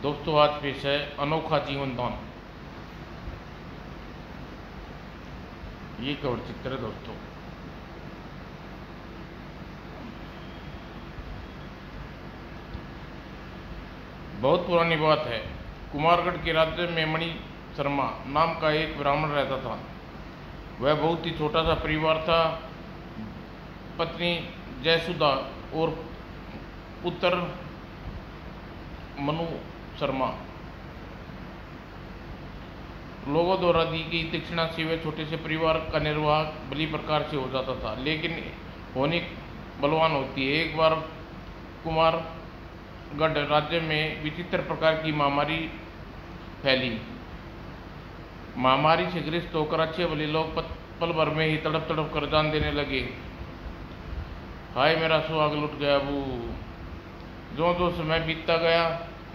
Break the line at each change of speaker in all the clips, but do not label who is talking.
दोस्तों आज पेश है अनोखा जीवन दान। ये कवर चित्र है दोस्तों। बहुत पुरानी बात है। कुमारगढ़ के राज्य में मणि शर्मा नाम का एक ब्राह्मण रहता था। वह बहुत ही छोटा सा परिवार था। पत्नी जयसुधा और पुत्र मनु शर्मा। लोगों द्वारा दी गई दक्षिणा से वह छोटे से परिवार का निर्वाह भली प्रकार से हो जाता था, लेकिन होनी बलवान होती है। एक बार कुमारगढ़ राज्य में विचित्र प्रकार की महामारी फैली। महामारी से ग्रस्त होकर अच्छे भले लोग पल भर में ही तड़प तड़प कर जान देने लगे। हाय मेरा सुहाग लुट गया वो। जो जो समय बीतता गया,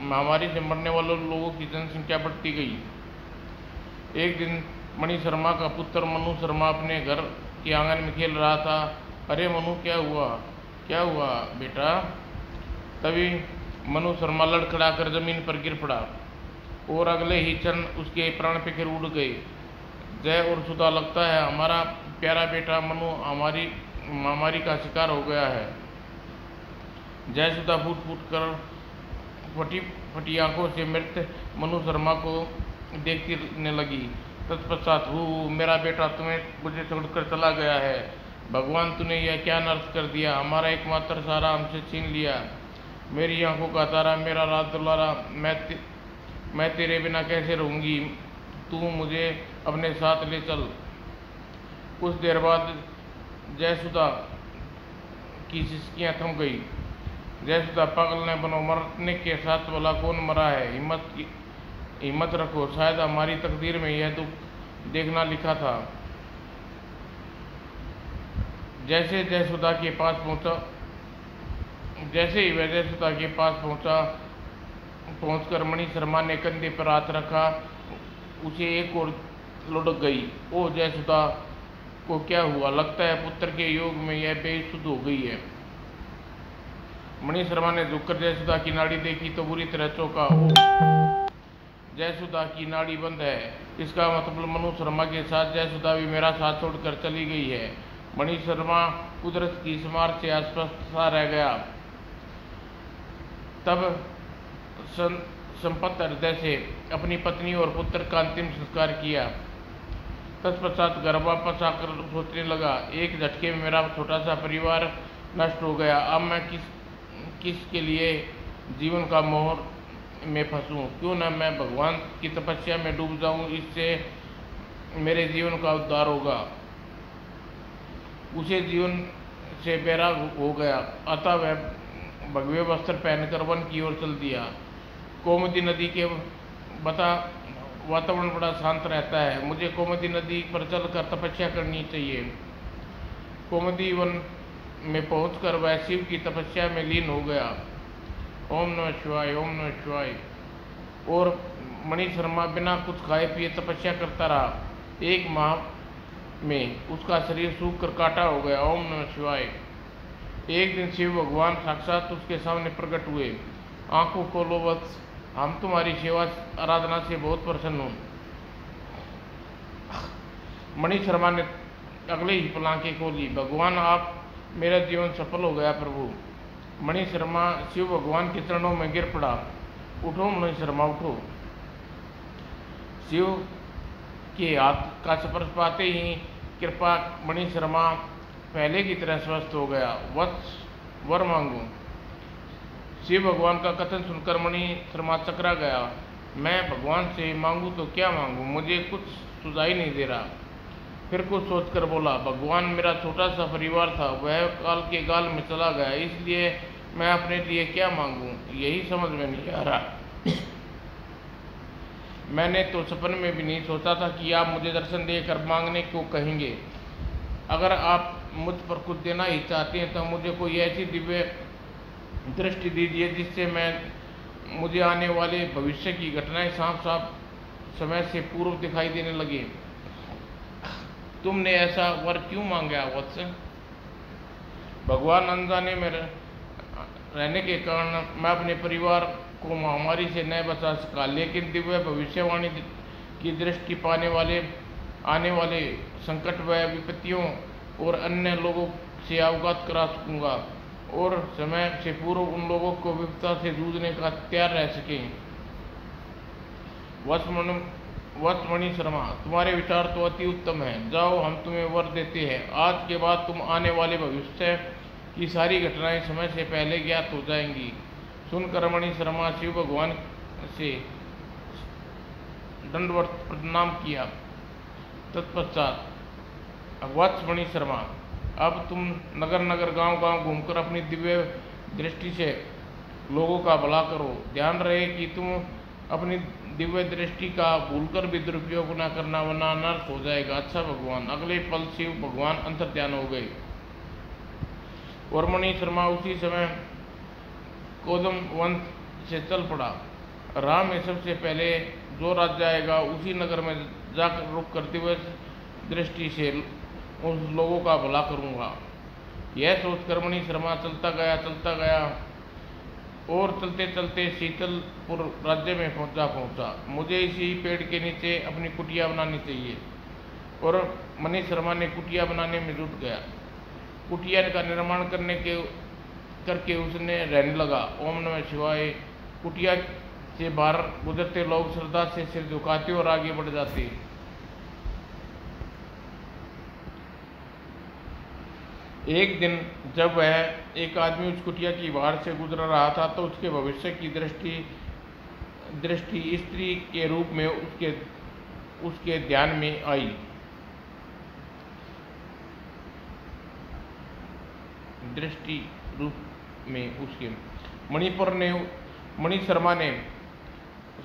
महामारी से मरने वाले लोगों की जनसंख्या बढ़ती गई। एक दिन मणि शर्मा का पुत्र मनु शर्मा अपने घर के आंगन में खेल रहा था। अरे मनु, क्या हुआ, क्या हुआ बेटा? तभी मनु शर्मा लड़खड़ा कर जमीन पर गिर पड़ा और अगले ही क्षण उसके प्राण फिर उड़ गए। जय और सुधा, लगता है हमारा प्यारा बेटा मनु हमारी महामारी का शिकार हो गया है। जय सुधा फूट फूट कर फटी फटी आंखों से मृत मनु शर्मा को देखती रहने लगी। तत्पश्चात, मेरा बेटा तुम्हें मुझे छोड़कर चला गया है। भगवान, तूने यह क्या नर्थ कर दिया? हमारा एकमात्र सहारा हमसे छीन लिया। मेरी आंखों का तारा, मेरा रात दुलारा, मैं तेरे बिना कैसे रहूँगी? तू मुझे अपने साथ ले चल। कुछ देर बाद जयसुधा की सिसकियाँ थम गई। जयसुधा, पागल ने बनो, मरने के साथ वाला कौन मरा है? हिम्मत रखो, शायद हमारी तकदीर में यह दुख देखना लिखा था। जैसे ही वह जयसुधा के पास पहुंचा, पहुंचकर मणि शर्मा ने कंधे पर हाथ रखा। उसे एक और लुढ़क गई। ओह जयसुधा को क्या हुआ? लगता है पुत्र के योग में यह बेसुध हो गई है। मणि शर्मा ने झुककर जयसुधा की नाड़ी देखी तो बुरी तरह चौंका। ओह, जयसुधा की नाड़ी बंद है। इसका मतलब मनु शर्मा के साथ जयसुधा भी मेरा साथ छोड़कर चली गई है। मणि शर्मा कुदरत की स्मार से अस्वस्थ सा रह गया। तब संपत्त हृदय से अपनी पत्नी और पुत्र का अंतिम संस्कार किया। तत्पश्चात घर वापस आकर सोचने लगा, एक झटके में मेरा छोटा सा परिवार नष्ट हो गया। अब मैं किसके लिए जीवन का मोह में फंसूं? क्यों न मैं भगवान की तपस्या में डूब जाऊं, इससे मेरे जीवन का उद्धार होगा। उसे जीवन से बैराग हो गया, अतः वह भगवे वस्त्र पहनकर वन की ओर चल दिया। गोमती नदी के वातावरण बड़ा शांत रहता है। मुझे गोमती नदी पर चलकर तपस्या करनी चाहिए। गोमती वन में पहुंचकर वह शिव की तपस्या में लीन हो गया। ओम नमः शिवाय, ओम नमः शिवाय। और मणि शर्मा बिना कुछ खाए पिए तपस्या करता रहा। एक माह में उसका शरीर सूख कर काटा हो गया। ओम नमः शिवाय। एक दिन शिव भगवान साक्षात उसके सामने प्रकट हुए। आंखों खोलो वत्स, हम तुम्हारी सेवा आराधना से बहुत प्रसन्न हूँ। मणि शर्मा ने अगले ही पल आंखें खोली। भगवान, आप मेरा जीवन सफल हो गया प्रभु। मणि शर्मा शिव भगवान के चरणों में गिर पड़ा। उठो मणि शर्मा, उठो। शिव के हाथ का स्पर्श पाते ही कृपा मणि शर्मा पहले की तरह स्वस्थ हो गया। वत्स, वर मांगो। शिव भगवान का कथन सुनकर मणि शर्मा चकरा गया। मैं भगवान से मांगू तो क्या मांगू, मुझे कुछ सुझाई नहीं दे रहा। फिर कुछ सोचकर बोला, भगवान, मेरा छोटा सा परिवार था, वह काल के गाल में चला गया, इसलिए मैं अपने लिए क्या मांगूं, यही समझ में नहीं आ रहा। मैंने तो सपने में भी नहीं सोचा था कि आप मुझे दर्शन देकर मांगने को कहेंगे। अगर आप मुझ पर कुछ देना ही चाहते हैं तो मुझे कोई ऐसी दिव्य दृष्टि दीजिए जिससे मुझे आने वाले भविष्य की घटनाएं साफ साफ समय से पूर्व दिखाई देने लगे। तुमने ऐसा वर क्यों मांगा वत्स? भगवान, अनजाने में रहने के कारण मैं अपने परिवार को महामारी से न बचा सका, लेकिन दिव्य भविष्यवाणी की दृष्टि पाने वाले आने वाले संकट व विपत्तियों और अन्य लोगों से अवगत करा सकूँगा और समय से पूर्व उन लोगों को विपत्ता से जूझने का तैयार रह सकें। वत्समणि शर्मा, तुम्हारे विचार तो अति उत्तम हैं। जाओ, हम तुम्हें वर देते हैं। आज के बाद तुम आने वाले भविष्य की सारी घटनाएं समय से पहले ज्ञात हो जाएंगी। सुनकर मणि शर्मा शिव भगवान से दंडवत प्रणाम किया। तत्पश्चात वत्समणि शर्मा, अब तुम नगर नगर गांव गांव घूमकर अपनी दिव्य दृष्टि से लोगों का भला करो। ध्यान रहे कि तुम अपनी दिव्य दृष्टि का भूलकर भी दुरुपयोग न करना, वरना अनर्थ हो जाएगा। अच्छा भगवान। अगले पल शिव भगवान अंतर्ध्यान हो गए और मणि शर्मा उसी समय कोदम वन से चल पड़ा। राह में सबसे पहले जो राज्य आएगा उसी नगर में जाकर रुक कर दिव्य दृष्टि से उन लोगों का भला करूँगा। यह सोचकर मणि शर्मा चलता गया और चलते चलते शीतलपुर राज्य में पहुंचा। मुझे इसी पेड़ के नीचे अपनी कुटिया बनानी चाहिए। और मणि शर्मा ने कुटिया बनाने में जुट गया। कुटिया का निर्माण करके उसने रहने लगा। ओम नमः शिवाय। कुटिया से बाहर गुजरते लोग श्रद्धा से सिर झुकाते और आगे बढ़ जाते। एक दिन जब वह एक आदमी उस कुटिया की बाहर से गुजर रहा था तो उसके भविष्य की दृष्टि स्त्री के रूप में उसके ध्यान में आई। दृष्टि रूप में उसके मणि शर्मा ने,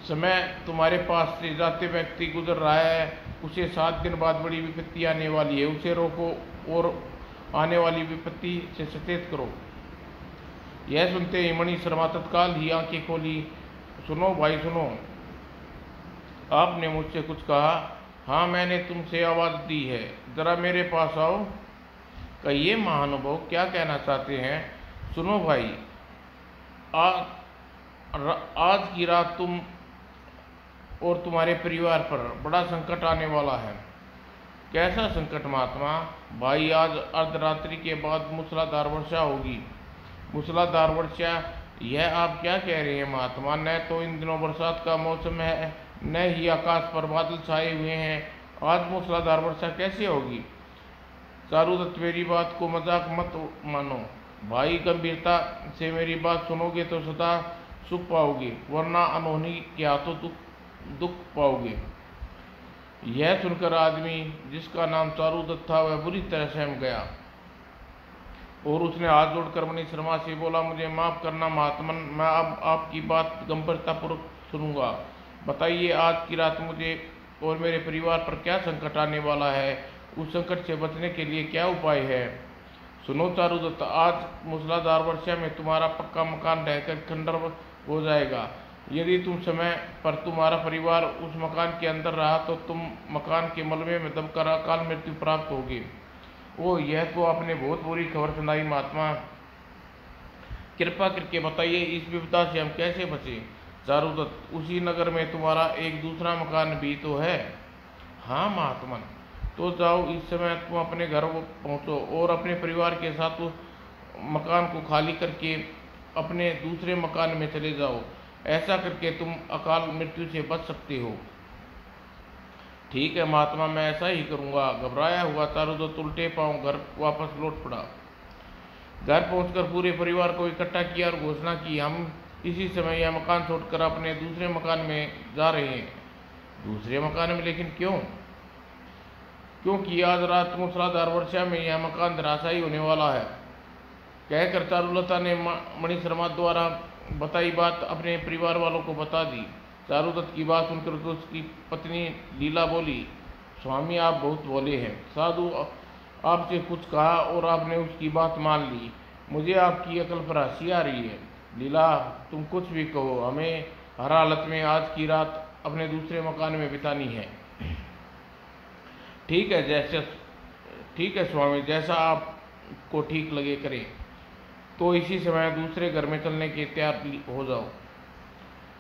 समय तुम्हारे पास से जाते व्यक्ति गुजर रहा है, उसे 7 दिन बाद बड़ी विपत्ति आने वाली है, उसे रोको और आने वाली विपत्ति से सचेत करो। यह सुनते ही मणि शर्मा तत्काल ही आंखें खोली। सुनो भाई सुनो, आपने मुझसे कुछ कहा? हाँ, मैंने तुमसे आवाज़ दी है, जरा मेरे पास आओ। कहिए महानुभाव, क्या कहना चाहते हैं? सुनो भाई, आज की रात तुम और तुम्हारे परिवार पर बड़ा संकट आने वाला है। कैसा संकट महात्मा? भाई, आज अर्धरात्रि के बाद मूसलाधार वर्षा होगी। मूसलाधार वर्षा? यह आप क्या कह रहे हैं महात्मा? न तो इन दिनों बरसात का मौसम है, न ही आकाश पर बादल छाए हुए हैं। आज मूसलाधार वर्षा कैसे होगी? चारुदत्त, मेरी बात को मजाक मत मानो। भाई, गंभीरता से मेरी बात सुनोगे तो सदा सुख पाओगे, वरना अनहोनी के हाथों दुख पाओगे। यह सुनकर आदमी जिसका नाम चारुदत्त था वह बुरी तरह सहम गया और उसने हाथ जोड़कर मणि शर्मा से बोला, मुझे माफ़ करना महात्मन, मैं अब आपकी बात गंभीरतापूर्वक सुनूंगा। बताइए, आज की रात मुझे और मेरे परिवार पर क्या संकट आने वाला है? उस संकट से बचने के लिए क्या उपाय है? सुनो चारुदत्त, आज मूसलाधार वर्षा में तुम्हारा पक्का मकान रहकर खंडर हो जाएगा। यदि तुम समय पर तुम्हारा परिवार उस मकान के अंदर रहा तो तुम मकान के मलबे में दबकर अकाल मृत्यु प्राप्त होगी। ओह, यह तो आपने बहुत बुरी खबर सुनाई महात्मा। कृपा करके बताइए, इस विपदा से हम कैसे बचें? चारुदत्त, उसी नगर में तुम्हारा एक दूसरा मकान भी तो है। हाँ महात्मन। तो जाओ, इस समय तुम अपने घर पहुँचो और अपने परिवार के साथ उस मकान को खाली करके अपने दूसरे मकान में चले जाओ। ऐसा करके तुम अकाल मृत्यु से बच सकते हो। ठीक है महात्मा, मैं ऐसा ही करूँगा। घबराया हुआ चारुदत्त उल्टे पांव घर वापस लौट पड़ा। घर पहुंचकर पूरे परिवार को इकट्ठा किया और घोषणा की, हम इसी समय यह मकान छोड़कर अपने दूसरे मकान में जा रहे हैं। दूसरे मकान में? लेकिन क्यों? क्योंकि आज रात मूसलाधार वर्षा में यह मकान धराशायी होने वाला है। कहकर चारुलता ने मणि शर्मा द्वारा बताई बात अपने परिवार वालों को बता दी। चारुदत्त की बात सुनकर तो उसकी पत्नी लीला बोली, स्वामी, आप बहुत भोले हैं। साधु आपसे कुछ कहा और आपने उसकी बात मान ली। मुझे आपकी अकल पर हंसी आ रही है। लीला, तुम कुछ भी कहो, हमें हर हालत में आज की रात अपने दूसरे मकान में बितानी है। ठीक है स्वामी, जैसा आपको ठीक लगे करें। तो इसी समय दूसरे घर में चलने के तैयार हो जाओ।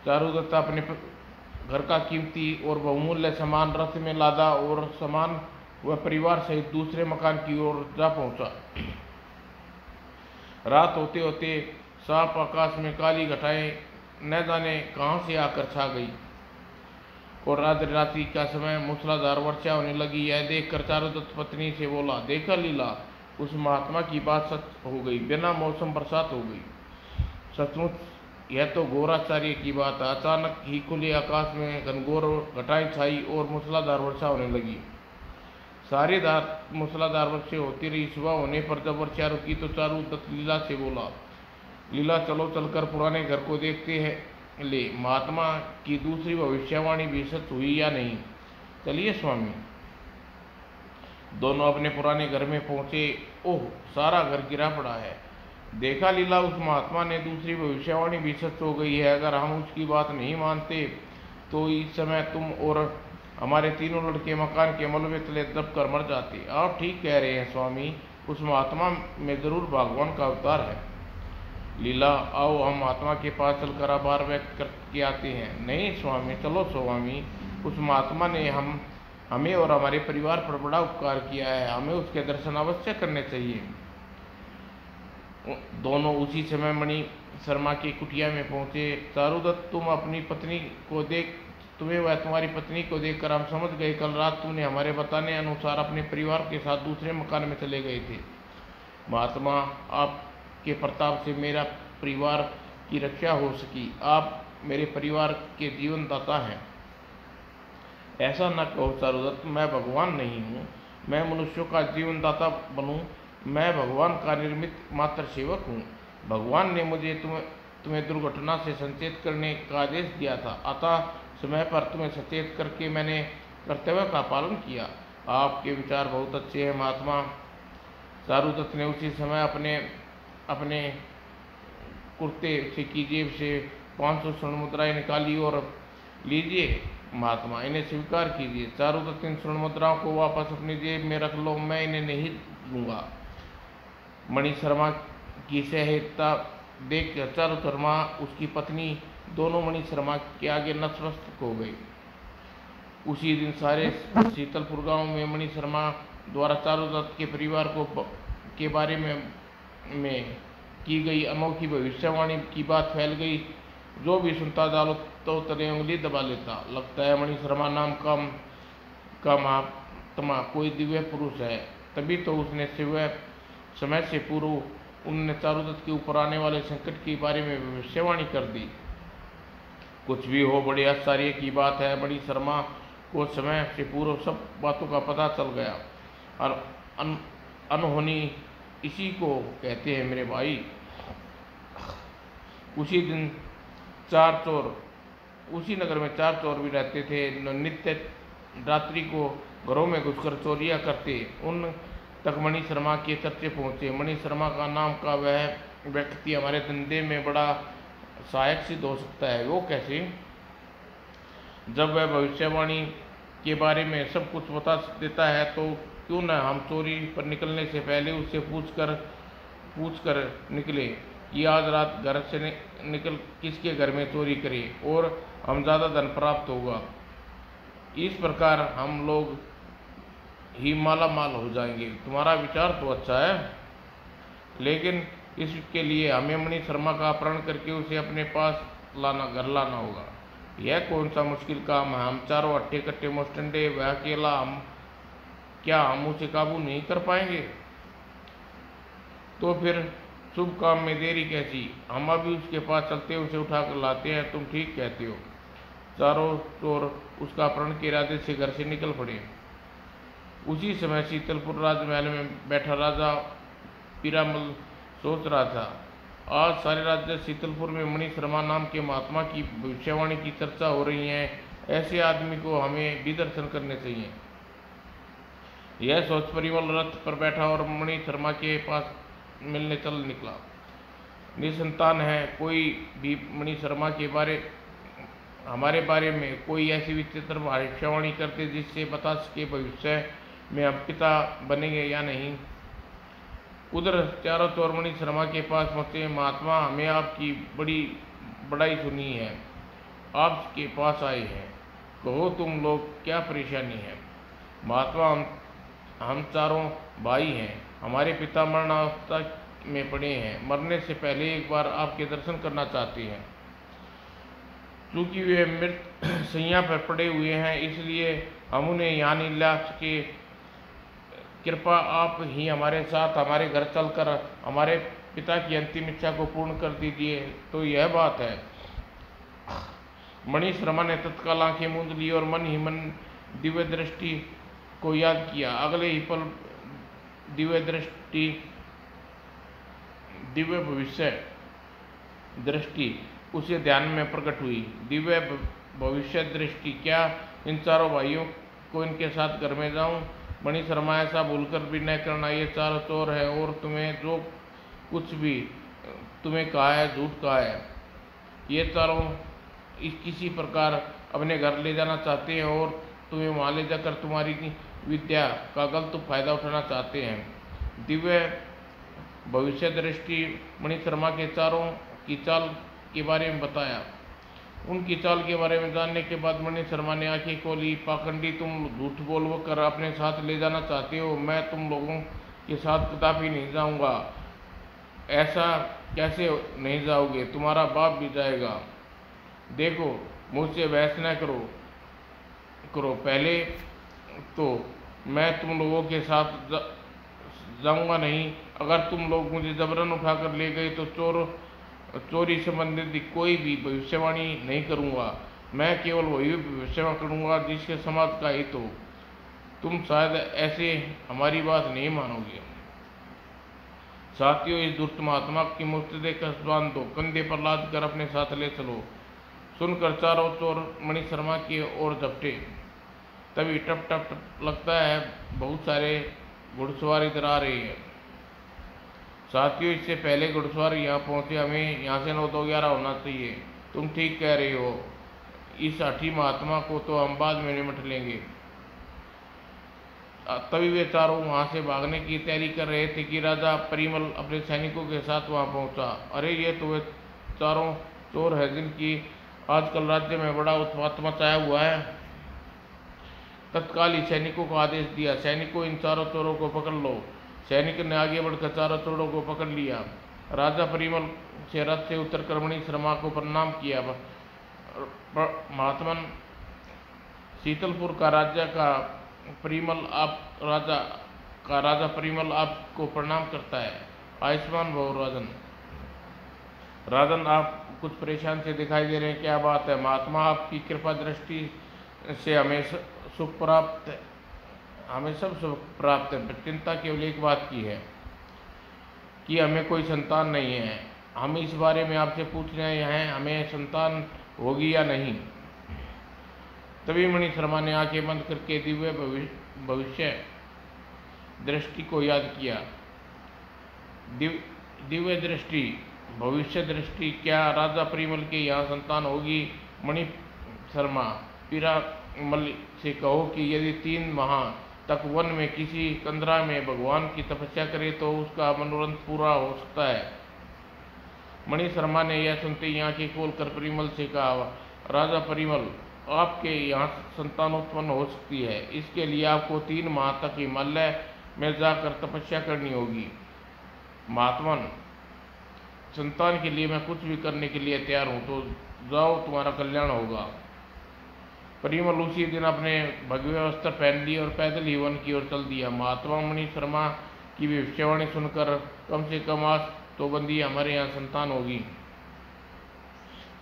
चारुदत्त अपने घर का कीमती और बहुमूल्य सामान रथ में लादा और सामान वह परिवार सहित दूसरे मकान की ओर जा पहुंचा। रात होते होते साफ आकाश में काली घटाएं न जाने कहां से आकर छा गई और रात्रि का समय मूसलाधार वर्षा होने लगी। यह देखकर चारुदत्त पत्नी से बोला, देखा लीला, उस महात्मा की बात सच हो गई, बिना मौसम बरसात हो गई। सचमुच यह तो घोर आश्चर्य की बात है। अचानक ही खुले आकाश में घनघोर घटाएं छाई और मूसलाधार वर्षा होने लगी। सारी रात मूसलाधार वर्षा होती रही। सुबह होने पर जब वर्षा रुकी तो चारुदत्त लीला से बोला, लीला चलो चलकर पुराने घर को देखते हैं ले, महात्मा की दूसरी भविष्यवाणी भी सच हुई या नहीं। चलिए स्वामी। दोनों अपने पुराने घर में पहुंचे। ओह, सारा घर गिरा पड़ा है। देखा लीला, उस महात्मा ने दूसरी भविष्यवाणी भी सच हो गई है। अगर हम उसकी बात नहीं मानते तो इस समय तुम और हमारे तीनों लड़के मकान के मलबे तले दब कर मर जाते। आप ठीक कह रहे हैं स्वामी, उस महात्मा में जरूर भगवान का अवतार है। लीला, आओ हम महात्मा के पास चलकर आभार व्यक्त करके आते हैं। नहीं स्वामी, चलो स्वामी, उस महात्मा ने हमें और हमारे परिवार पर बड़ा उपकार किया है, हमें उसके दर्शन अवश्य करने चाहिए। दोनों उसी समय मणि शर्मा की कुटिया में पहुंचे। चारुदत्त, तुम्हें वह तुम्हारी पत्नी को देखकर हम समझ गए, कल रात तूने हमारे बताने अनुसार अपने परिवार के साथ दूसरे मकान में चले गए थे। महात्मा, आपके प्रताप से मेरा परिवार की रक्षा हो सकी। आप मेरे परिवार के जीवनदाता हैं। ऐसा न कहो चारुदत्त, मैं भगवान नहीं हूँ, मैं मनुष्यों का जीवनदाता बनूँ। मैं भगवान का निर्मित मात्र सेवक हूँ। भगवान ने मुझे तुम्हें दुर्घटना से संचेत करने का आदेश दिया था, अतः समय पर तुम्हें सचेत करके मैंने कर्तव्य का पालन किया। आपके विचार बहुत अच्छे हैं महात्मा। चारुदत्त ने उसी समय अपने कुर्ते से की जेब से 500 स्वर्ण मुद्राएं निकाली और लीजिए महात्मा, इन्हें स्वीकार कीजिए। चारुदत्त, इन स्वर्ण मुद्राओं को वापस अपनी जेब में रख लो, मैं इन्हें नहीं लूँगा। मणि शर्मा की सहजता देख चारुशर्मा, उसकी पत्नी, दोनों मणि शर्मा के आगे नतमस्तक हो गई। उसी दिन सारे शीतलपुर गांव में मणि शर्मा द्वारा चारुदत्त के परिवार के बारे में की गई अनोखी भविष्यवाणी की बात फैल गई। जो भी सुनता जालो तो तले उंगली दबा लेता। लगता है मणि शर्मा नाम का महात्मा कोई दिव्य पुरुष है, तभी तो उसने समय से पूर्व उन्होंने चारुदत्त के ऊपर आने वाले संकट के बारे में भविष्यवाणी कर दी। कुछ भी हो, बड़ी आश्चर्य की बात है, मणि शर्मा को समय से पूर्व सब बातों का पता चल गया और अनहोनी इसी को कहते हैं मेरे भाई। उसी नगर में 4 चोर भी रहते थे। नित्य रात्रि को घरों में घुसकर चोरियां करते। उन तक मणि शर्मा के चर्चे पहुँचे। मणि शर्मा का नाम का वह व्यक्ति हमारे धंधे में बड़ा सहायक सिद्ध हो सकता है। वो कैसे? जब वह भविष्यवाणी के बारे में सब कुछ बता देता है तो क्यों न हम चोरी पर निकलने से पहले उससे पूछ कर निकले कि आज रात घर से निकल किसके घर में चोरी करे और हम ज़्यादा धन प्राप्त होगा। इस प्रकार हम लोग ही माला माल हो जाएंगे। तुम्हारा विचार तो अच्छा है, लेकिन इसके लिए हमें मणि शर्मा का अपहरण करके उसे अपने पास घर लाना होगा। यह कौन सा मुश्किल काम है? हम चारों अट्ठे कट्टे मोस्टंडे, वह अकेला, हम उसे काबू नहीं कर पाएंगे? तो फिर शुभ काम में देरी कैसी? हम अभी उसके पास चलते उसे उठा कर लाते हैं। तुम ठीक कहते हो। चारों चोर उसका अपहरण के इरादे से घर से निकल पड़े। उसी समय शीतलपुर राजमहल में बैठा राजा पीरामल सोच रहा था, आज सारे राज्य शीतलपुर में मणि शर्मा नाम के महात्मा की भविष्यवाणी की चर्चा हो रही है। ऐसे आदमी को हमें भी दर्शन करने चाहिए। यह सोच परिमल रथ पर बैठा और मणि शर्मा के पास मिलने चल निकला। निसंतान है, कोई भी मणि शर्मा के हमारे बारे में कोई ऐसी विचित्र भविष्यवाणी करते जिससे बता सके भविष्य में हम पिता बनेंगे या नहीं। उधर चारों चोर मणि शर्मा के पास पहुंचे। महात्मा, हमें आपकी बड़ी बड़ाई सुनी है आपके पास आए हैं। कहो तुम लोग क्या परेशानी है। महात्मा, हम चारों भाई हैं। हमारे पिता मरणावस्था में पड़े हैं। मरने से पहले एक बार आपके दर्शन करना चाहते हैं। चूँकि वे मृत शैया पर पड़े हुए हैं, इसलिए हम उन्हें यहाँ नहीं ला सके। कृपा आप ही हमारे साथ हमारे घर चलकर हमारे पिता की अंतिम इच्छा को पूर्ण कर दीजिए। तो यह बात है। मणि शर्मा ने तत्काल आंखें मूंद ली और मन ही मन दिव्य दृष्टि को याद किया। अगले ही पल दिव्य भविष्य दृष्टि उसे ध्यान में प्रकट हुई। दिव्य भविष्य दृष्टि, क्या इन चारों भाइयों को इनके साथ घर में जाऊं? मणि शर्मा, ऐसा भूलकर भी न करना। ये चारों चोर है और तुम्हें जो कुछ भी तुम्हें कहा है झूठ कहा है। ये चारों किसी प्रकार अपने घर ले जाना चाहते हैं और तुम्हें वहाँ ले जाकर तुम्हारी विद्या का गलत फायदा उठाना चाहते हैं। दिव्य भविष्य दृष्टि मणि शर्मा के चारों की चाल के बारे में बताया। उनकी चाल के बारे में जानने के बाद मणि शर्मा ने आंखें खोली। पाखंडी, तुम झूठ बोल कर अपने साथ ले जाना चाहते हो। मैं तुम लोगों के साथ कदापि नहीं जाऊंगा। ऐसा कैसे नहीं जाओगे? तुम्हारा बाप भी जाएगा। देखो, मुझसे बहस न करो। पहले तो मैं तुम लोगों के साथ जाऊंगा नहीं। अगर तुम लोग मुझे जबरन उठाकर ले गए तो चोरी संबंधित कोई भी भविष्यवाणी नहीं करूंगा। मैं केवल वही भविष्यवाणी करूंगा जिसके समाज का हित हो। तुम शायद ऐसे हमारी बात नहीं मानोगे। साथियों, इस दुष्ट महात्मा की मूर्ति कस बांध दो, कंधे पर लाद कर अपने साथ ले चलो। सुनकर चारों चोर मणि शर्मा की ओर झपटे। तभी टप टप टप लगता है बहुत सारे घुड़सवार इधर आ रहे हैं। साथियों, इससे पहले घुड़सवार यहाँ पहुँचे, हमें यहाँ से 9-2-11 होना चाहिए। तुम ठीक कह रहे हो। इस हठी महात्मा को तो हम बाद में निपट लेंगे। तभी वे चारों वहाँ से भागने की तैयारी कर रहे थे कि राजा परिमल अपने सैनिकों के साथ वहाँ पहुँचा। अरे, ये तो वे चारों चोर हैं जिनकी आजकल राज्य में बड़ा उत्पात मचाया हुआ है। तत्काल ही सैनिकों को आदेश दिया, सैनिकों, इन चारों चोरों को पकड़ लो। सैनिक ने आगे बढ़कर चारों चोरों को पकड़ लिया। राजा परिमल से रथ से उतरकर मणि शर्मा को प्रणाम किया। महात्मन, शीतलपुर का राजा परिमल आपको प्रणाम करता है। आयुष्मान भव राजन, आप कुछ परेशान से दिखाई दे रहे हैं, क्या बात है? महात्मा, आपकी कृपा दृष्टि से हमें सब सुख प्राप्त है। चिंता केवल एक बात की है कि हमें कोई संतान नहीं है। हम इस बारे में आपसे पूछ रहे हैं, हमें संतान होगी या नहीं। तभी मणि शर्मा ने आंखें बंद करके दिव्य भविष्य दृष्टि को याद किया। दिव्य दृष्टि, भविष्य दृष्टि, क्या राजा परिमल के यहाँ संतान होगी? मणि शर्मा, पीरामल से कहो कि यदि 3 माह तक वन में किसी कंदरा में भगवान की तपस्या करे तो उसका मनोरथ पूरा हो सकता है। मणि शर्मा ने यह सुनते ही आंखें खोलकर परिमल से कहा, राजा परिमल, आपके यहाँ संतान उत्पन्न हो सकती है। इसके लिए आपको 3 माह तक हिमालय में जाकर तपस्या करनी होगी। महात्मन, संतान के लिए मैं कुछ भी करने के लिए तैयार हूँ, तो जाओ, तुम्हारा कल्याण होगा। परिमल उसी दिन अपने भगवे वस्त्र पहन लिए और पैदल ही वन की ओर चल दिया। महात्मा मणि शर्मा की भविष्यवाणी सुनकर कम से कम आज तो बंदी हमारे यहाँ संतान होगी।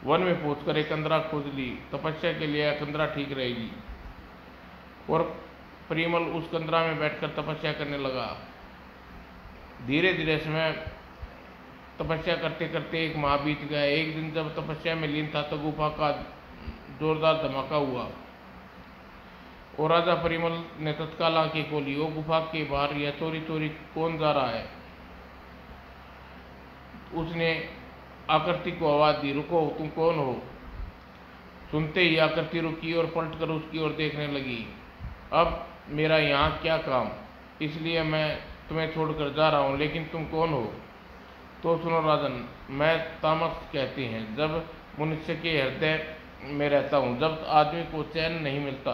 वन में पहुंचकर एक कंदरा खोज ली। तपस्या के लिए कंदरा ठीक रहेगी। और परिमल उस कंदरा में बैठकर तपस्या करने लगा। धीरे धीरे समय तपस्या करते करते 1 माह बीत गया। एक दिन जब तपस्या में लीन था तो गुफा का जोरदार धमाका हुआ और राजा परिमल ने तत्काल आंखें खोली। वो गुफा के बाहर यह चोरी चोरी कौन जा रहा है? उसने आकृति को आवाज दी, रुको, तुम कौन हो? सुनते ही आकृति रुकी और पलटकर उसकी ओर देखने लगी। अब मेरा यहाँ क्या काम, इसलिए मैं तुम्हें छोड़कर जा रहा हूँ, लेकिन तुम कौन हो? तो सुनो राजन, मैं तामस कहते हैं। जब मनुष्य के हृदय में रहता हूँ जब आदमी को चैन नहीं मिलता,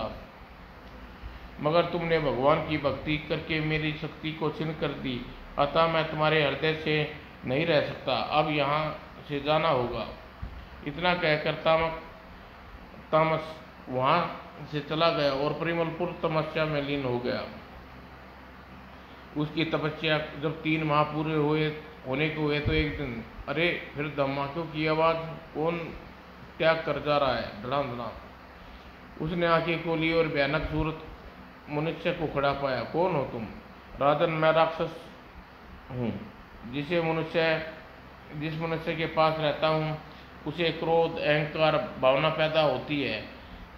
मगर तुमने भगवान की भक्ति करके मेरी शक्ति को छीन कर दी, अतः मैं तुम्हारे हृदय से नहीं रह सकता, अब यहाँ से जाना होगा। इतना कहकर तामस वहाँ से चला गया और परिमलपुर तपस्या में लीन हो गया। उसकी तपस्या जब 3 माह पूरे होने को हुए तो एक दिन, अरे फिर धमाकों की आवाज़, कौन त्याग कर जा रहा है धड़ाम धड़ाम। उसने आंखें खोली और भयानक सूरत मनुष्य को खड़ा पाया। कौन हो तुम? राजन, मैं राक्षस हूँ। जिस मनुष्य के पास रहता हूँ उसे क्रोध अहंकार भावना पैदा होती है।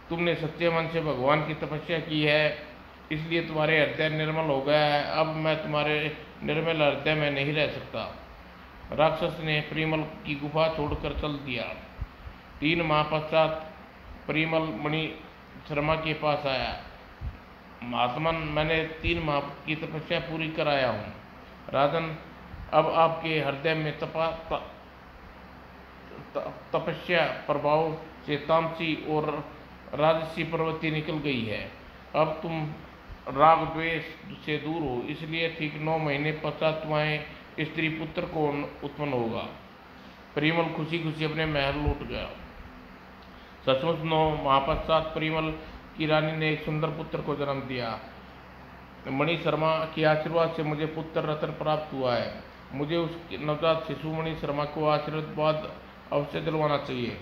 तुमने सच्चे मन से भगवान की तपस्या की है, इसलिए तुम्हारे हृदय निर्मल हो गया है। अब मैं तुम्हारे निर्मल हृदय में नहीं रह सकता। राक्षस ने परिमल की गुफा छोड़कर चल दिया। 3 माह पश्चात परिमल मणि शर्मा के पास आया। महात्मन, मैंने 3 माह की तपस्या पूरी कराया हूँ। राजन, अब आपके हृदय में तपस्या प्रभाव से तामसी और राजसी प्रवृत्ति निकल गई है। अब तुम राग द्वेष से दूर हो, इसलिए ठीक 9 महीने पश्चात तुम्हारे स्त्री पुत्र को उत्पन्न होगा। परिमल खुशी खुशी अपने महल लौट गया। सचमुच 9 माह पश्चात परिमल की रानी ने एक सुंदर पुत्र को जन्म दिया। मणि शर्मा के आशीर्वाद से मुझे पुत्र रत्न प्राप्त हुआ है। मुझे उस नवजात शिशु मणि शर्मा को आशीर्वाद अवश्य दिलवाना चाहिए।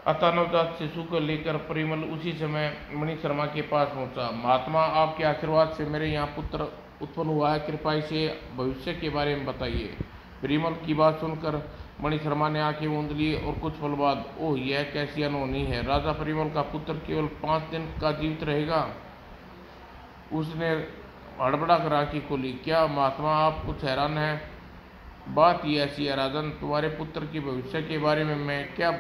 अतः नवजात शिशु को लेकर परिमल उसी समय मणि शर्मा के पास पहुंचा। महात्मा, आपके आशीर्वाद से मेरे यहाँ पुत्र उत्पन्न हुआ है, कृपा से भविष्य के बारे में बताइए। परिमल की बात सुनकर मणि शर्मा ने आंखें मूंद ली और कुछ पल बाद, ओह, यह कैसी अनहोनी है। राजा परिमल का पुत्र केवल 5 दिन का जीवित रहेगा। उसने हड़बड़ा कर आंखें खोली। क्या महात्मा, आप कुछ हैरान हैं? बात ये ऐसी है राजन, तुम्हारे पुत्र के भविष्य के बारे में मैं क्या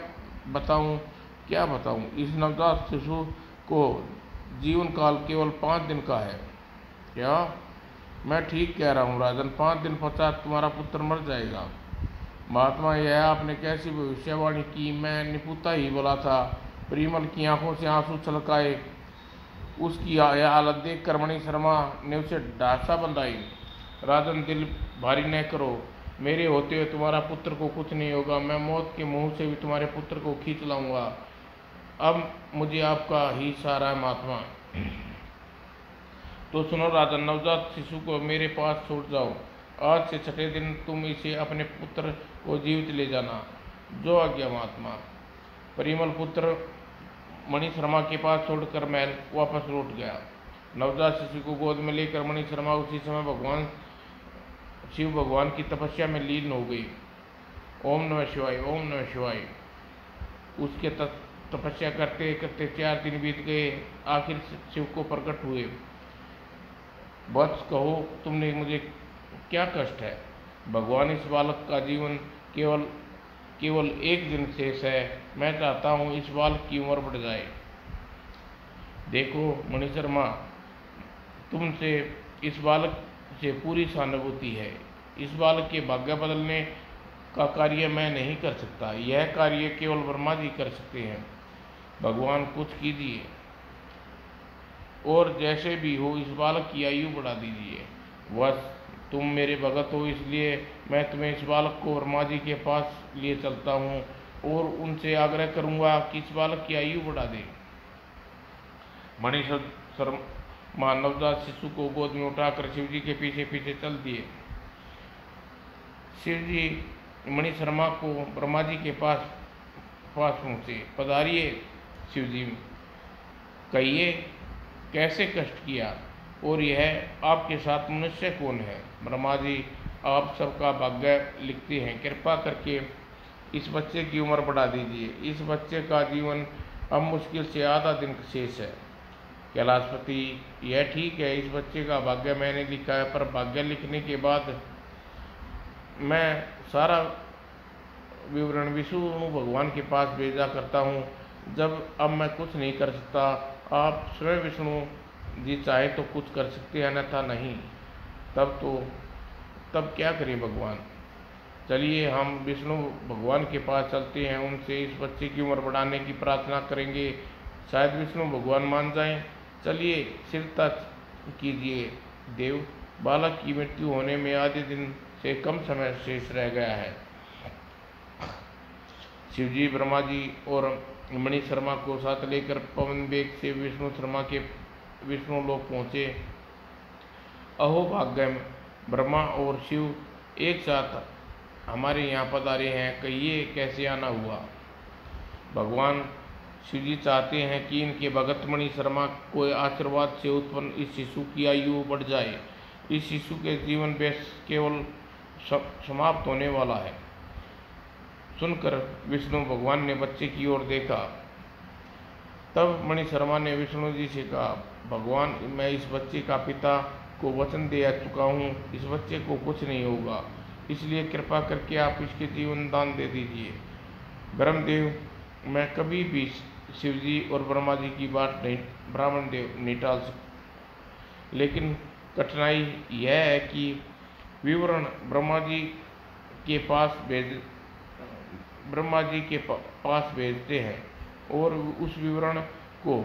बताऊं? इस नवजात शिशु को जीवन काल केवल 5 दिन का है। क्या मैं ठीक कह रहा हूँ राजन? 5 दिन पश्चात तुम्हारा पुत्र मर जाएगा। महात्मा, यह आपने कैसी भविष्यवाणी की? मैं निपुता ही बोला था। परिमल की आंखों से आंसू छलक आए। उसकी हालत देख कर मणि शर्मा ने उसे ढांसा बंधाई। राजन, दिल भारी न करो, मेरे होते हुए तुम्हारा पुत्र को कुछ नहीं होगा। मैं मौत के मुंह से भी तुम्हारे पुत्र को खींच लाऊंगा। अब मुझे आपका ही सहारा है महात्मा। तो सुनो राजन, नवजात शिशु को मेरे पास छोड़ जाओ। आज से 6ठे दिन तुम इसे अपने पुत्र को जीवित ले जाना। जो आज्ञा महात्मा। परिमल पुत्र मणि शर्मा के पास छोड़कर महल वापस लौट गया। नवजात शिशु को गोद में लेकर मणि शर्मा उसी समय शिव भगवान की तपस्या में लीन हो गई। ओम नमः शिवाय, ओम नमः शिवाय। उसके तपस्या करते करते 4 दिन बीत गए। आखिर शिव को प्रकट हुए। वत्स, कहो, तुमने मुझे क्या कष्ट है? भगवान, इस बालक का जीवन केवल 1 दिन शेष है। मैं चाहता हूँ इस बालक की उम्र बढ़ जाए। देखो मणि शर्मा, तुमसे इस बालक से पूरी सहानुभूति है। इस बालक के भाग्य बदलने का कार्य मैं नहीं कर सकता। यह कार्य केवल ब्रह्मा जी कर सकते हैं। भगवान, कुछ कीजिए और जैसे भी हो इस बालक की आयु बढ़ा दीजिए। बस, तुम मेरे भगत हो, इसलिए मैं तुम्हें इस बालक को ब्रह्मा जी के पास लिए चलता हूँ और उनसे आग्रह करूँगा कि इस बालक की आयु बढ़ा दें। मणि शर्मा नवजात शिशु को गोद में उठाकर शिवजी के पीछे पीछे चल दिए। शिवजी मणि शर्मा को ब्रह्मा जी के पास पहुँचे। पधारिए शिवजी, कहिए कैसे कष्ट किया, और यह आपके साथ मनुष्य कौन है? ब्रह्मा जी, आप सबका भाग्य लिखते हैं, कृपा करके इस बच्चे की उम्र बढ़ा दीजिए। इस बच्चे का जीवन अब मुश्किल से आधा दिन शेष है। कैलाशपति, यह ठीक है, इस बच्चे का भाग्य मैंने लिखा है, पर भाग्य लिखने के बाद मैं सारा विवरण विष्णु भगवान के पास भेजा करता हूँ। जब अब मैं कुछ नहीं कर सकता, आप स्वयं विष्णु जी चाहे तो कुछ कर सकते हैं, अन्यथा नहीं। तब क्या करें भगवान? चलिए हम विष्णु भगवान के पास चलते हैं, उनसे इस बच्चे की उम्र बढ़ाने की प्रार्थना करेंगे, शायद विष्णु भगवान मान जाएं। चलिए स्थिरता कीजिए देव, बालक की मृत्यु होने में आधे दिन से कम समय शेष रह गया है। शिवजी ब्रह्मा जी और मणि शर्मा को साथ लेकर पवन वेग से विष्णु लोक पहुँचे। अहो भाग्यम, ब्रह्मा और शिव एक साथ हमारे यहाँ पधारे हैं, कहिए कैसे आना हुआ। भगवान शिवजी चाहते हैं कि इनके भगत मणि शर्मा को आशीर्वाद से उत्पन्न इस शिशु की आयु बढ़ जाए। इस शिशु के जीवन व्यस केवल समाप्त होने वाला है। सुनकर विष्णु भगवान ने बच्चे की ओर देखा। तब मणि शर्मा ने विष्णु जी से कहा, भगवान मैं इस बच्चे का पिता को वचन दे चुका हूँ, इस बच्चे को कुछ नहीं होगा, इसलिए कृपा करके आप इसके जीवन दान दे दीजिए। ब्रह्मदेव, मैं कभी भी शिवजी और ब्रह्मा जी की बात नहीं ब्राह्मण देव नहीं टाल सकता, लेकिन कठिनाई यह है कि विवरण ब्रह्मा जी के पास भेजते हैं और उस विवरण को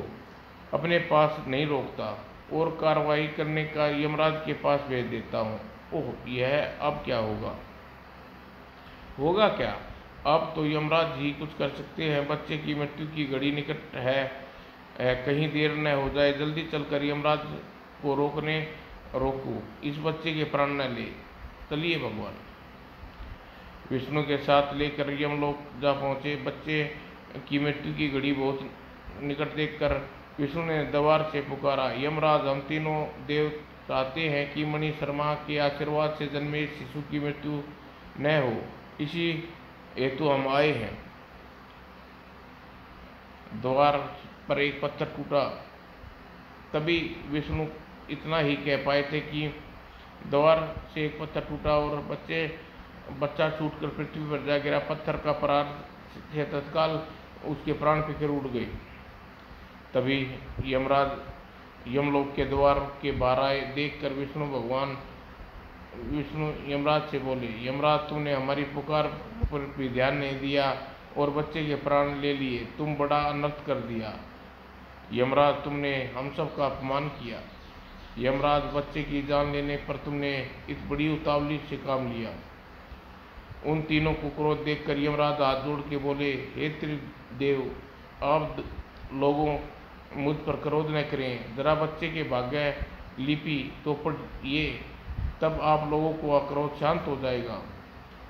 अपने पास नहीं रोकता और कार्रवाई करने का यमराज के पास भेज देता हूँ। ओह, यह अब क्या होगा क्या? अब तो यमराज जी कुछ कर सकते हैं। बच्चे की मृत्यु की घड़ी निकट है, कहीं देर न हो जाए, जल्दी चलकर यमराज को रोको, इस बच्चे के प्राण न ले। चलिए भगवान। विष्णु के साथ लेकर यमलोक जा पहुँचे। बच्चे की मृत्यु की घड़ी बहुत निकट देखकर विष्णु ने दरबार से पुकारा, यमराज, हम तीनों देव चाहते हैं कि मणि शर्मा के आशीर्वाद से जन्मे शिशु की मृत्यु न हो, इसी हेतु हम आए हैं। द्वार पर एक पत्थर टूटा। तभी विष्णु इतना ही कह पाए थे कि द्वार से एक पत्थर टूटा और बच्चा छूटकर पृथ्वी पर जा गिरा। पत्थर का प्रहार से तत्काल उसके प्राण फिकर उड़ गए। तभी यमराज यमलोक के द्वार के बाहर आए। देखकर विष्णु यमराज से बोले, यमराज, तुमने हमारी पुकार पर भी ध्यान नहीं दिया और बच्चे के प्राण ले लिए, तुम बड़ा अनर्थ कर दिया। यमराज, तुमने हम सब का अपमान किया। यमराज, बच्चे की जान लेने पर तुमने इस बड़ी उतावली से काम लिया। उन तीनों को क्रोध देखकर यमराज हाथ जोड़ के बोले, हे त्रिदेव, आप लोगों मुझ पर क्रोध न करें, जरा बच्चे के भाग्य लिपि तो पढ़िए, तब आप लोगों को आक्रोश शांत हो जाएगा।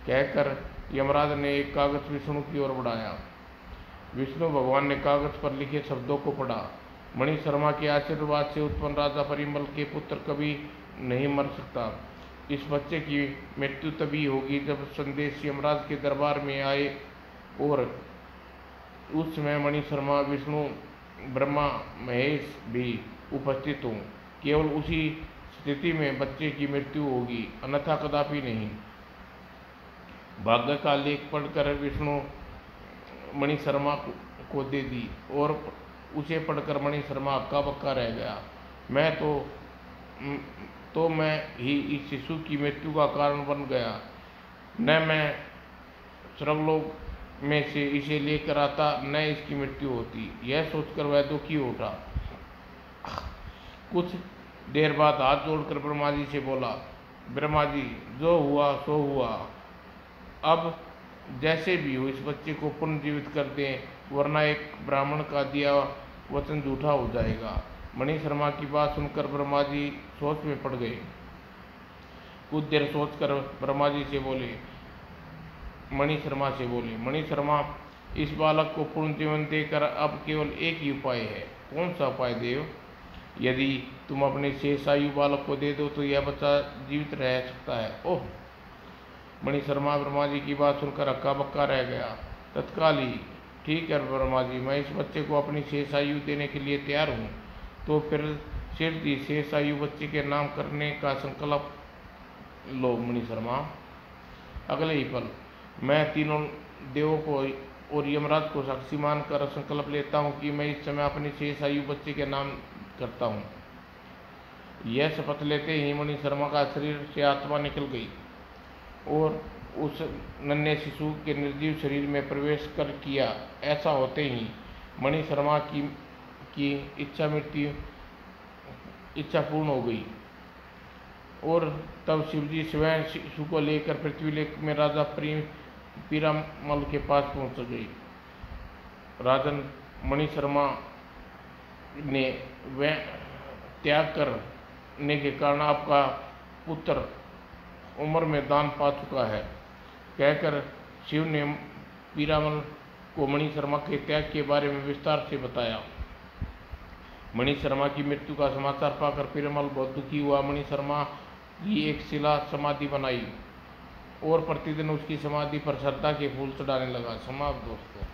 कहकर यमराज ने एक कागज विष्णु की ओर बढ़ाया। विष्णु भगवान ने कागज पर लिखे शब्दों को पढ़ा, मणि शर्मा के आशीर्वाद से उत्पन्न राजा परिमल के पुत्र कभी नहीं मर सकता। इस बच्चे की मृत्यु तभी होगी जब संदेश यमराज के दरबार में आए और उस समय मणि शर्मा, विष्णु, ब्रह्मा, महेश भी उपस्थित हों। केवल उसी स्थिति में बच्चे की मृत्यु होगी, अन्यथा कदापि नहीं। भाग्य का लेख पढ़कर विष्णु मणि शर्मा को दे दी और उसे पढ़कर मणि शर्मा हक्का बक्का रह गया। मैं ही इस शिशु की मृत्यु का कारण बन गया, न मैं स्वर्गलोक में से इसे लेकर आता, न इसकी मृत्यु होती। यह सोचकर वह दुखी उठा। कुछ देर बाद हाथ जोड़कर ब्रह्मा जी से बोला, ब्रह्मा जी, जो हुआ सो हुआ, अब जैसे भी हो इस बच्चे को पुनर्जीवित कर दें, वरना एक ब्राह्मण का दिया वचन झूठा हो जाएगा। मणि शर्मा की बात सुनकर ब्रह्मा जी सोच में पड़ गए। कुछ देर सोचकर ब्रह्मा जी से बोले, मणि शर्मा, इस बालक को पूर्ण जीवन देकर अब केवल एक ही उपाय है। कौन सा उपाय देव? यदि तुम अपने शेष आयु बालक को दे दो तो यह बच्चा जीवित रह सकता है। ओह! मणि शर्मा ब्रह्मा जी की बात सुनकर हक्का बक्का रह गया। तत्काल ही, ठीक है ब्रह्मा जी, मैं इस बच्चे को अपनी शेष आयु देने के लिए तैयार हूँ। तो फिर शीघ्र शेष आयु बच्चे के नाम करने का संकल्प लो मणि शर्मा। अगले ही पल मैं तीनों देवों को और यमराज को साक्षी मानकर संकल्प लेता हूँ कि मैं इस समय अपनी शेष आयु बच्चे के नाम करता हूँ। यह शपथ लेते ही मणि शर्मा का शरीर से आत्मा निकल गई और उस नन्हे शिशु के निर्जीव शरीर में प्रवेश कर किया। ऐसा होते ही मणि शर्मा की इच्छा पूर्ण हो गई और तब शिवजी स्वयं शिशु को लेकर पृथ्वीलोक में राजा पीरामल के पास पहुंच गए। राजन मणि शर्मा ने वह त्याग करने के कारण आपका पुत्र उम्र में दान पा चुका है, कहकर शिव ने पीरामल को मणि शर्मा के त्याग के बारे में विस्तार से बताया। मणि शर्मा की मृत्यु का समाचार पाकर पीरामल बहुत दुखी हुआ। मणि शर्मा की एक शिला समाधि बनाई और प्रतिदिन उसकी समाधि पर श्रद्धा के फूल चढ़ाने लगा। समाप्त दोस्तों।